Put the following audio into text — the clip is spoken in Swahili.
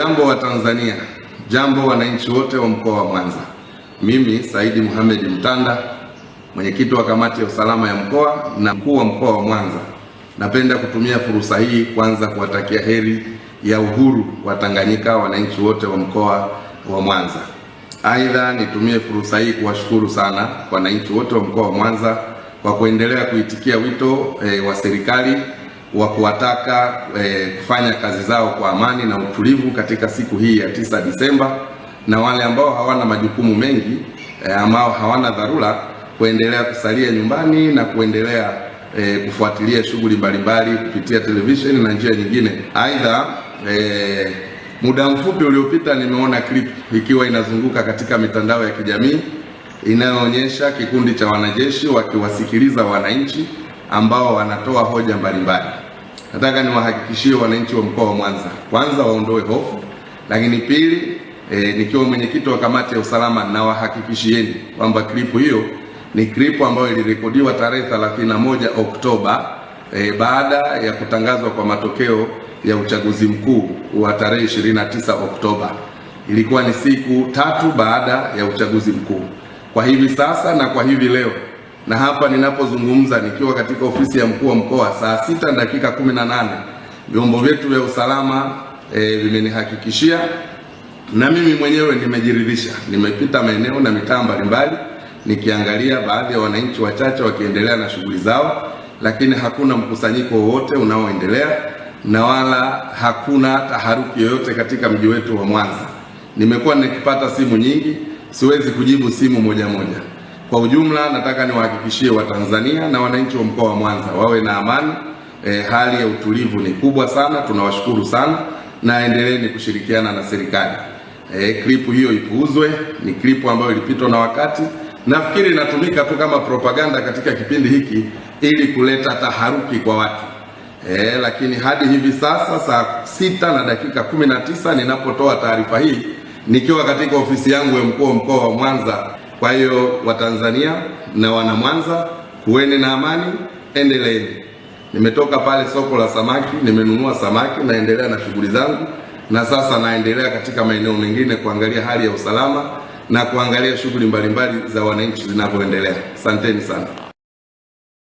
Jambo wa Tanzania, jambo wananchi wote wa mkoa wa Mwanza. Mimi Saidi Mohamed Mtanda, mwenyekiti wa kamati ya usalama ya mkoa na mkuu wa mkoa wa Mwanza, napenda kutumia fursa hii kwanza kuwatakia heri ya uhuru wa Tanganyika wananchi wote wa mkoa wa Mwanza. Aidha, nitumie fursa hii kuwashukuru sana wananchi wote wa mkoa wa Mwanza kwa kuendelea kuitikia wito wa serikali wa kuwataka kufanya kazi zao kwa amani na utulivu katika siku hii ya 9 Disemba, na wale ambao hawana majukumu mengi ambao hawana dharura kuendelea kusalia nyumbani na kuendelea kufuatilia shughuli mbalimbali kupitia televisheni na njia nyingine. Aidha, muda mfupi uliopita nimeona clip ikiwa inazunguka katika mitandao ya kijamii inayoonyesha kikundi cha wanajeshi wakiwasikiliza wananchi ambao wanatoa hoja mbalimbali. Nataka niwahakikishie wananchi wa mkoa wa Mwanza, kwanza waondoe hofu, lakini pili, nikiwa mwenyekiti wa kamati ya usalama na wahakikishieni kwamba klipu hiyo ni klipu ambayo ilirekodiwa tarehe 31 Oktoba baada ya kutangazwa kwa matokeo ya uchaguzi mkuu wa tarehe 29 Oktoba. Ilikuwa ni siku 3 baada ya uchaguzi mkuu. Kwa hivi sasa na kwa hivi leo na hapa ninapozungumza nikiwa katika ofisi ya mkuu wa mkoa, saa 6:18 vyombo vyetu vya usalama vimenihakikishia, na mimi mwenyewe nimejiridhisha. Nimepita maeneo na mitaa mbalimbali nikiangalia baadhi ya wananchi wachache wakiendelea na shughuli zao, lakini hakuna mkusanyiko wowote unaoendelea na wala hakuna taharuki yoyote katika mji wetu wa Mwanza. Nimekuwa nikipata simu nyingi, siwezi kujibu simu moja moja. Kwa ujumla, nataka niwahakikishie Watanzania na wananchi wa mkoa wa Mwanza wawe na amani. Hali ya utulivu ni kubwa sana, tunawashukuru sana, na endeleeni kushirikiana na serikali. Klipu hiyo ipuuzwe, ni klipu ambayo ilipitwa na wakati. Nafikiri inatumika tu kama propaganda katika kipindi hiki ili kuleta taharuki kwa watu. Lakini hadi hivi sasa saa 6:19 ninapotoa taarifa hii nikiwa katika ofisi yangu ya mkuu wa mkoa wa Mwanza. Kwa hiyo Watanzania na wana Mwanza, kuweni na amani, endeleeni. Nimetoka pale soko la samaki, nimenunua samaki, naendelea na shughuli zangu, na sasa naendelea katika maeneo mengine kuangalia hali ya usalama na kuangalia shughuli mbalimbali za wananchi zinavyoendelea. Asanteni sana.